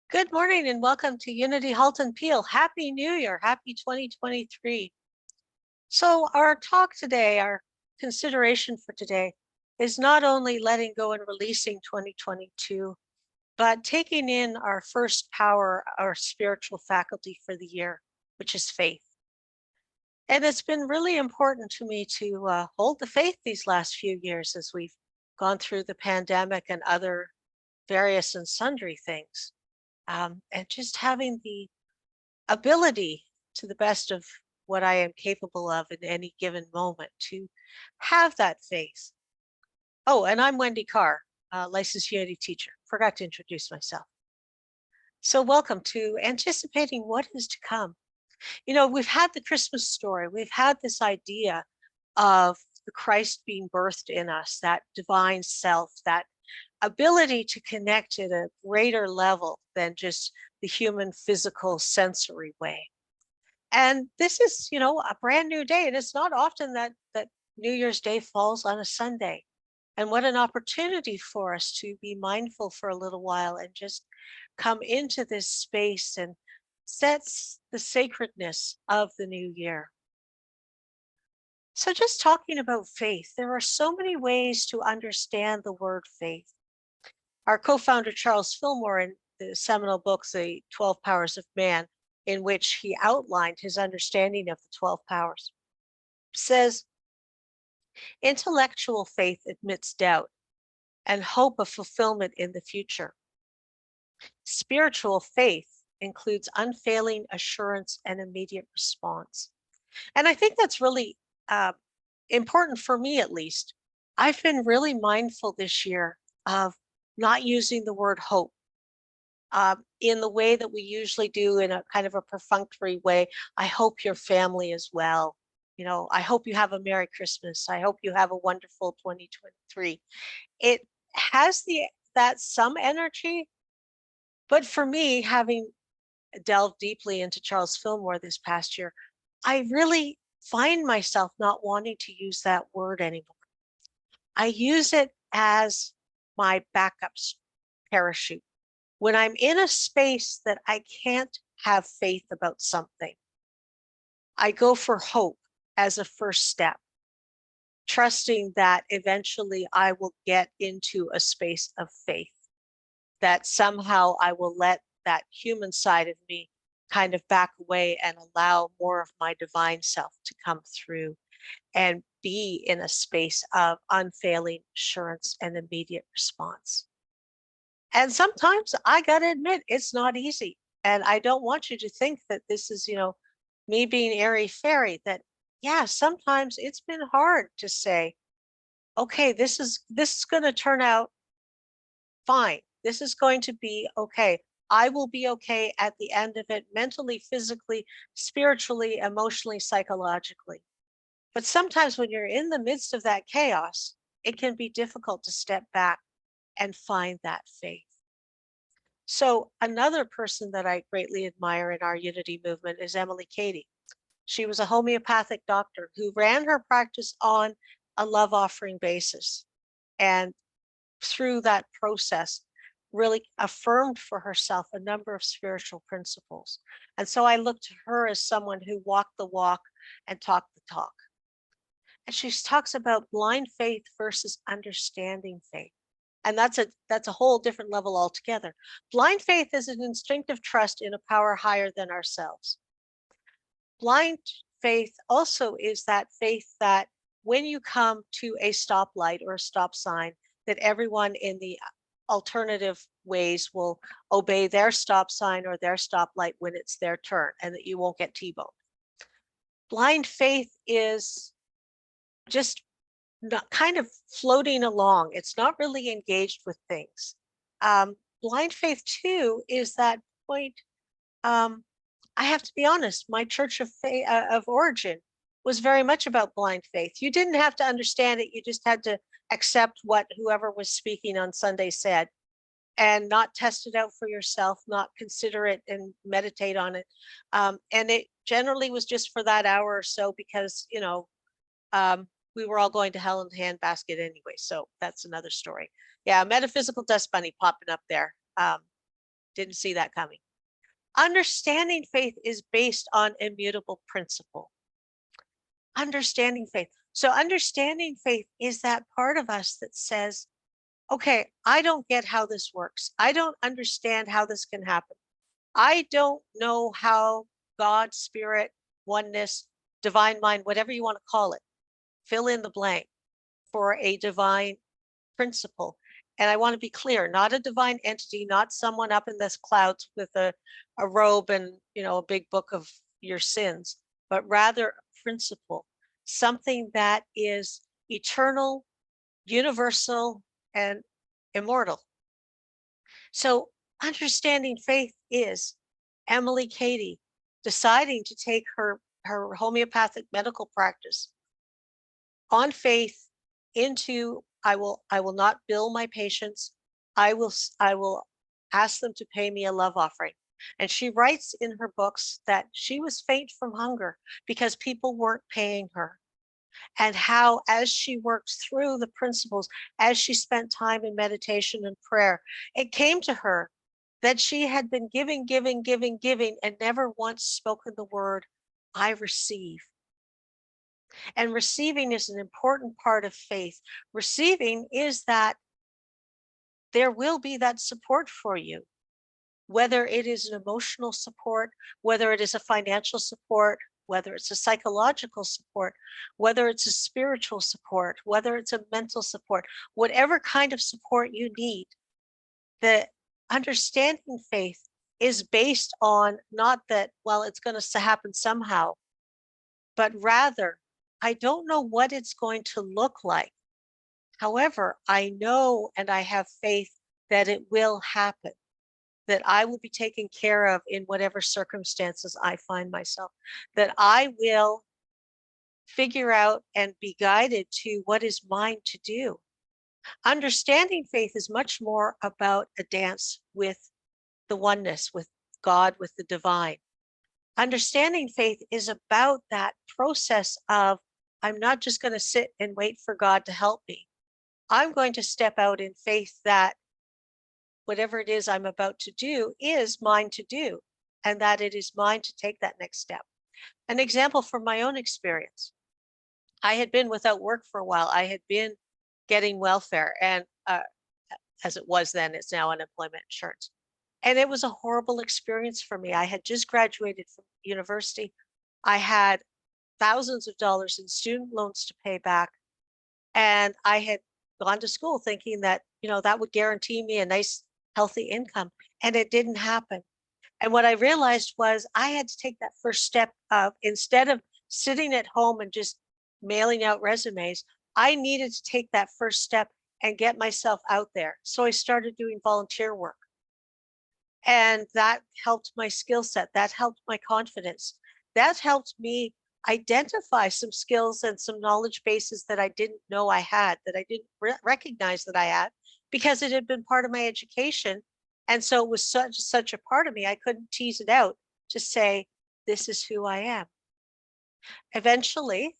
Good morning and welcome to Unity Halton Peel. Happy New Year. Happy 2023. So our talk today, our consideration for today is not only letting go and releasing 2022, but taking in our first power, our spiritual faculty for the year, which is faith. And it's been really important to me to hold the faith these last few years as we've gone through the pandemic and other various and sundry things. And just having the ability, to the best of what I am capable of in any given moment, to have that faith. Oh, and I'm Wendy Carr, licensed Unity teacher. Forgot to introduce myself. So welcome to anticipating what is to come. You know, we've had the Christmas story. We've had this idea of the Christ being birthed in us, that divine self, that ability to connect at a greater level than just the human physical sensory way. And this is, a brand new day. And it's not often that New Year's Day falls on a Sunday. And what an opportunity for us to be mindful for a little while and just come into this space and sets the sacredness of the new year. So just talking about faith, there are so many ways to understand the word faith. Our co-founder, Charles Fillmore, in the seminal book, The 12 Powers of Man, in which he outlined his understanding of the 12 powers, says, intellectual faith admits doubt and hope of fulfillment in the future. Spiritual faith includes unfailing assurance and immediate response. And I think that's really important for me, at least. I've been really mindful this year of not using the word hope in the way that we usually do, in a kind of a perfunctory way. I hope your family is well. I hope you have a Merry Christmas. I hope you have a wonderful 2023. It has that some energy, but for me, having delved deeply into Charles Fillmore this past year, I really find myself not wanting to use that word anymore. I use it as my backup parachute. When I'm in a space that I can't have faith about something, I go for hope as a first step, trusting that eventually I will get into a space of faith, that somehow I will let that human side of me kind of back away and allow more of my divine self to come through and be in a space of unfailing assurance and immediate response. And sometimes I got to admit, it's not easy. And I don't want you to think that this is, me being airy fairy, that, yeah, sometimes it's been hard to say, okay, this is going to turn out fine. This is going to be okay. I will be okay at the end of it, mentally, physically, spiritually, emotionally, psychologically. But sometimes when you're in the midst of that chaos, it can be difficult to step back and find that faith. So another person that I greatly admire in our Unity movement is Emily Cady. She was a homeopathic doctor who ran her practice on a love offering basis. And through that process, really affirmed for herself a number of spiritual principles. And so I look to her as someone who walked the walk and talked the talk. And she talks about blind faith versus understanding faith. And that's a whole different level altogether. Blind faith is an instinctive trust in a power higher than ourselves. Blind faith also is that faith that when you come to a stoplight or a stop sign, that everyone in the alternative ways will obey their stop sign or their stoplight when it's their turn, and that you won't get T-boned. Blind faith is just not kind of floating along. It's not really engaged with things. Blind faith too is that point. I have to be honest, my church of faith, of origin was very much about blind faith. You didn't have to understand it. You just had to accept what whoever was speaking on Sunday said and not test it out for yourself, not consider it and meditate on it. And it generally was just for that hour or so because, we were all going to hell in a handbasket anyway. So that's another story. Yeah, metaphysical dust bunny popping up there. didn't see that coming. Understanding faith is based on immutable principle. Understanding faith. So understanding faith is that part of us that says, okay, I don't get how this works. I don't understand how this can happen. I don't know how God, spirit, oneness, divine mind, whatever you want to call it, fill in the blank for a divine principle. And I want to be clear, not a divine entity, not someone up in the clouds with a robe and, a big book of your sins, but rather a principle, something that is eternal, universal, and immortal. So understanding faith is Emily Cady deciding to take her homeopathic medical practice on faith into I will not bill my patients. I will ask them to pay me a love offering. And she writes in her books that she was faint from hunger because people weren't paying her. And how, as she worked through the principles, as she spent time in meditation and prayer, it came to her that she had been giving, and never once spoken the word, I receive. And receiving is an important part of faith. Receiving is that there will be that support for you, whether it is an emotional support, whether it is a financial support, whether it's a psychological support, whether it's a spiritual support, whether it's a mental support, whatever kind of support you need. The understanding faith is based on not that, well, it's going to happen somehow, but rather, I don't know what it's going to look like. However, I know and I have faith that it will happen, that I will be taken care of in whatever circumstances I find myself, that I will figure out and be guided to what is mine to do. Understanding faith is much more about a dance with the oneness, with God, with the divine. Understanding faith is about that process of, I'm not just going to sit and wait for God to help me. I'm going to step out in faith that whatever it is I'm about to do is mine to do, and that it is mine to take that next step. An example from my own experience. I had been without work for a while. I had been getting welfare, and as it was then, it's now unemployment insurance. And it was a horrible experience for me. I had just graduated from university. I had thousands of dollars in student loans to pay back. And I had gone to school thinking that, that would guarantee me a nice, healthy income. And it didn't happen. And what I realized was I had to take that first step of, instead of sitting at home and just mailing out resumes, I needed to take that first step and get myself out there. So I started doing volunteer work. And that helped my skill set. That helped my confidence. That helped me identify some skills and some knowledge bases that I didn't know I had, that I didn't recognize that I had, because it had been part of my education. And so it was such a part of me, I couldn't tease it out to say, this is who I am. Eventually,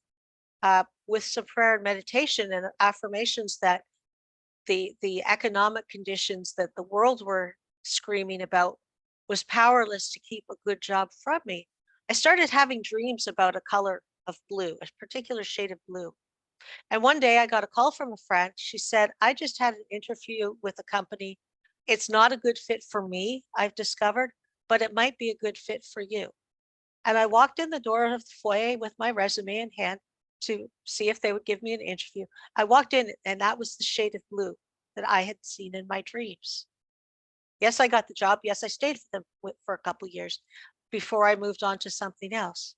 with some prayer and meditation and affirmations that the economic conditions that the world were screaming about was powerless to keep a good job from me, I started having dreams about a color of blue, a particular shade of blue. And one day I got a call from a friend. She said, I just had an interview with a company. It's not a good fit for me, I've discovered, but it might be a good fit for you. And I walked in the door of the foyer with my resume in hand to see if they would give me an interview. I walked in, and that was the shade of blue that I had seen in my dreams. Yes, I got the job. Yes, I stayed for them for a couple of years before I moved on to something else.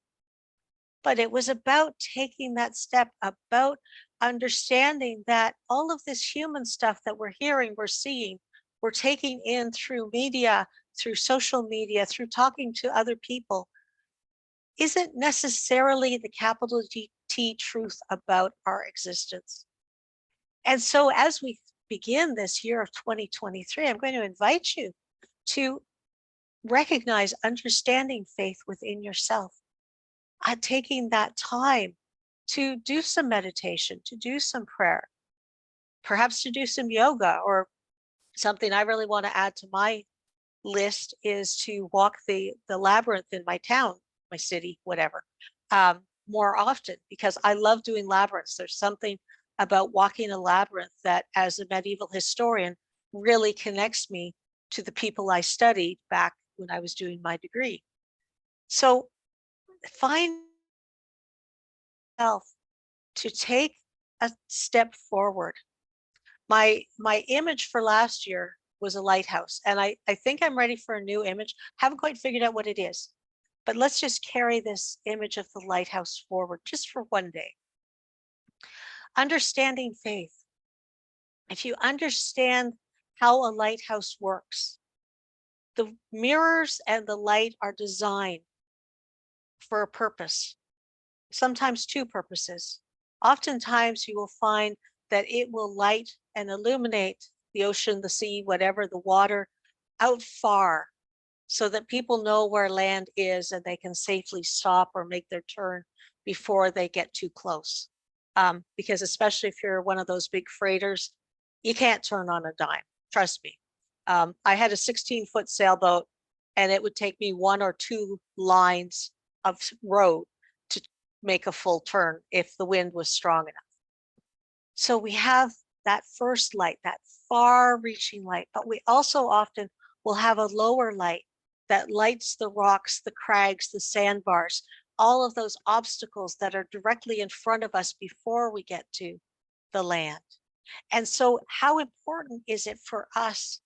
But it was about taking that step, about understanding that all of this human stuff that we're hearing, we're seeing, we're taking in through media, through social media, through talking to other people, isn't necessarily the capital T truth about our existence. And so as we begin this year of 2023, I'm going to invite you to recognize understanding faith within yourself, taking that time to do some meditation, to do some prayer, perhaps to do some yoga, or something I really want to add to my list is to walk the labyrinth in my town, my city, whatever, more often because I love doing labyrinths. There's something about walking a labyrinth that, as a medieval historian, really connects me to the people I studied back when I was doing my degree. So find yourself to take a step forward. My image for last year was a lighthouse, and I think I'm ready for a new image. Haven't quite figured out what it is, but let's just carry this image of the lighthouse forward just for one day. Understanding faith. If you understand how a lighthouse works, the mirrors and the light are designed for a purpose, sometimes two purposes. Oftentimes you will find that it will light and illuminate the ocean, the sea, whatever, the water out far so that people know where land is and they can safely stop or make their turn before they get too close. Because especially if you're one of those big freighters, you can't turn on a dime, trust me. I had a 16-foot sailboat and it would take me one or two lines of road to make a full turn if the wind was strong enough. So we have that first light, that far reaching light, but we also often will have a lower light that lights the rocks, the crags, the sandbars, all of those obstacles that are directly in front of us before we get to the land. And so how important is it for us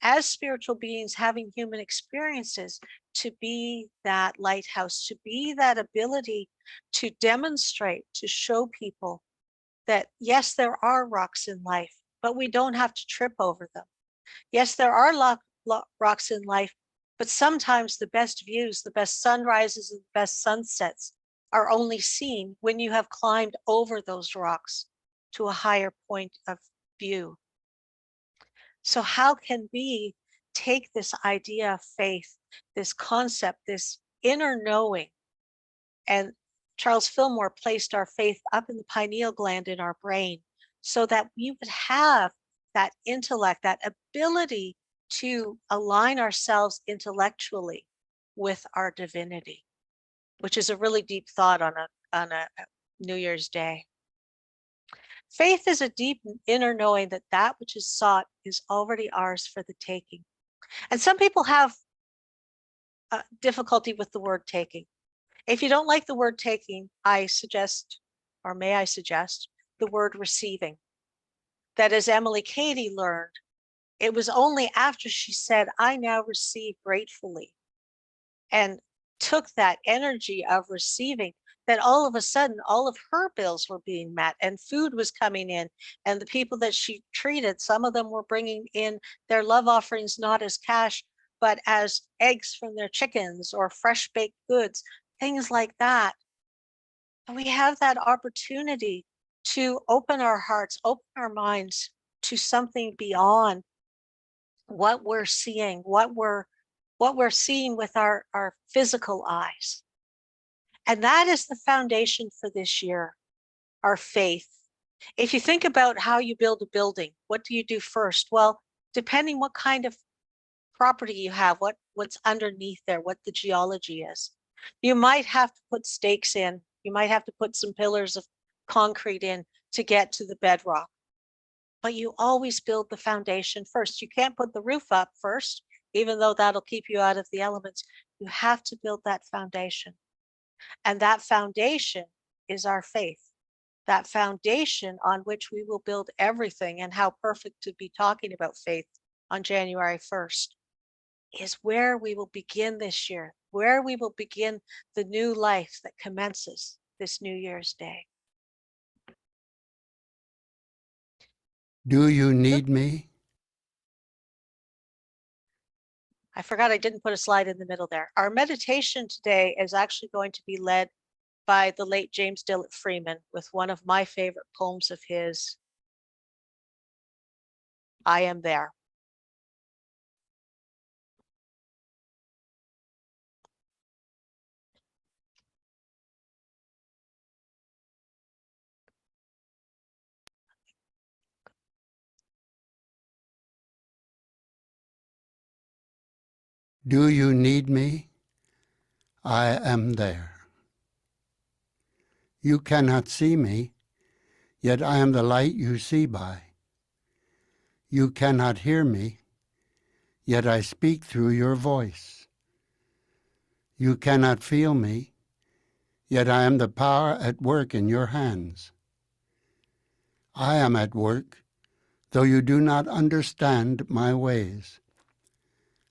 as spiritual beings having human experiences to be that lighthouse, to be that ability to demonstrate, to show people that yes, there are rocks in life, but we don't have to trip over them. Yes, there are rocks in life, but sometimes the best views, the best sunrises and the best sunsets are only seen when you have climbed over those rocks to a higher point of view. So how can we take this idea of faith, this concept, this inner knowing, and Charles Fillmore placed our faith up in the pineal gland in our brain so that we would have that intellect, that ability to align ourselves intellectually with our divinity, which is a really deep thought on a New Year's Day. Faith is a deep inner knowing that that which is sought is already ours for the taking. And some people have difficulty with the word taking. If you don't like the word taking, I suggest, or may I suggest, the word receiving. That as Emily Cady learned, it was only after she said, I now receive gratefully, and took that energy of receiving, that all of a sudden all of her bills were being met and food was coming in, and the people that she treated, some of them were bringing in their love offerings not as cash but as eggs from their chickens or fresh baked goods, things like that. And we have that opportunity to open our hearts, open our minds to something beyond what we're seeing, what we're seeing with our physical eyes. And that is the foundation for this year, our faith. If you think about how you build a building, what do you do first? Well, depending what kind of property you have, what's underneath there, what the geology is. You might have to put stakes in, you might have to put some pillars of concrete in to get to the bedrock. But you always build the foundation first. You can't put the roof up first, even though that'll keep you out of the elements. You have to build that foundation. And that foundation is our faith. That foundation on which we will build everything, and how perfect to be talking about faith on January 1st, is where we will begin this year, where we will begin the new life that commences this New Year's Day. Do you need me? I forgot I didn't put a slide in the middle there. Our meditation today is actually going to be led by the late James Dillet Freeman with one of my favorite poems of his, I Am There. Do you need me? I am there. You cannot see me, yet I am the light you see by. You cannot hear me, yet I speak through your voice. You cannot feel me, yet I am the power at work in your hands. I am at work, though you do not understand my ways.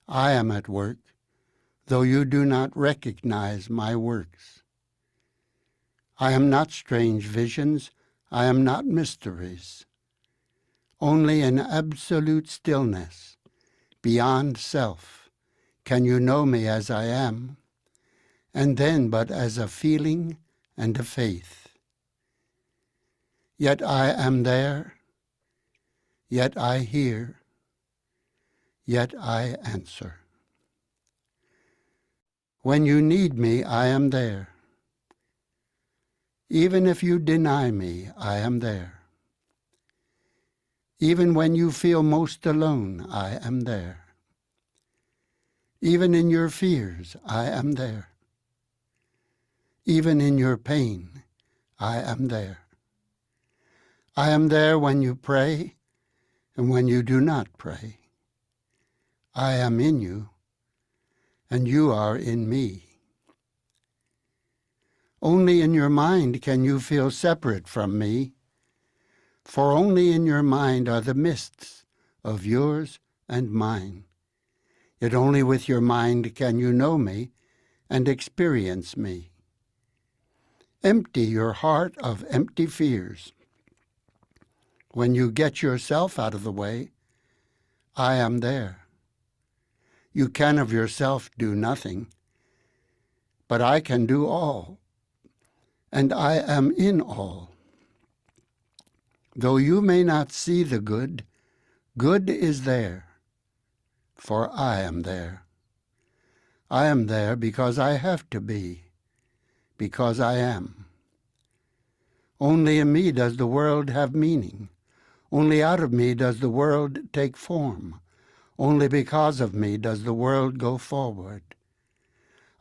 I am at work, though you do not recognize my works. I am not strange visions, I am not mysteries. Only in absolute stillness, beyond self, can you know me as I am, and then but as a feeling and a faith. Yet I am there, yet I hear, yet I answer. When you need me, I am there. Even if you deny me, I am there. Even when you feel most alone, I am there. Even in your fears, I am there. Even in your pain, I am there. I am there when you pray and when you do not pray. I am in you, and you are in me. Only in your mind can you feel separate from me, for only in your mind are the mists of yours and mine. Yet only with your mind can you know me and experience me. Empty your heart of empty fears. When you get yourself out of the way, I am there. You can of yourself do nothing, but I can do all, and I am in all. Though you may not see the good, good is there, for I am there. I am there because I have to be, because I am. Only in me does the world have meaning. Only out of me does the world take form. Only because of me does the world go forward.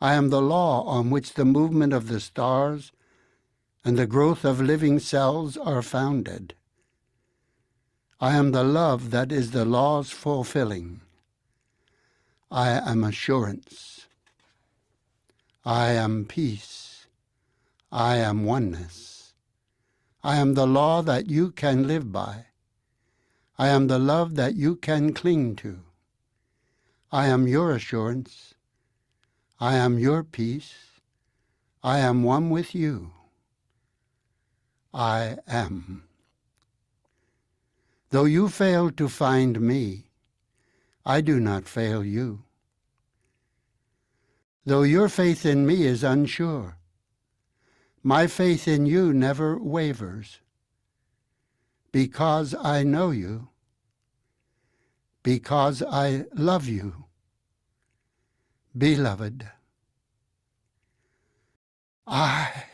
I am the law on which the movement of the stars and the growth of living cells are founded. I am the love that is the law's fulfilling. I am assurance. I am peace. I am oneness. I am the law that you can live by. I am the love that you can cling to. I am your assurance. I am your peace. I am one with you. I am. Though you fail to find me, I do not fail you. Though your faith in me is unsure, my faith in you never wavers. Because I know you, because I love you, beloved, I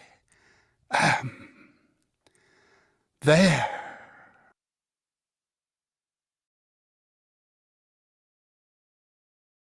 am there.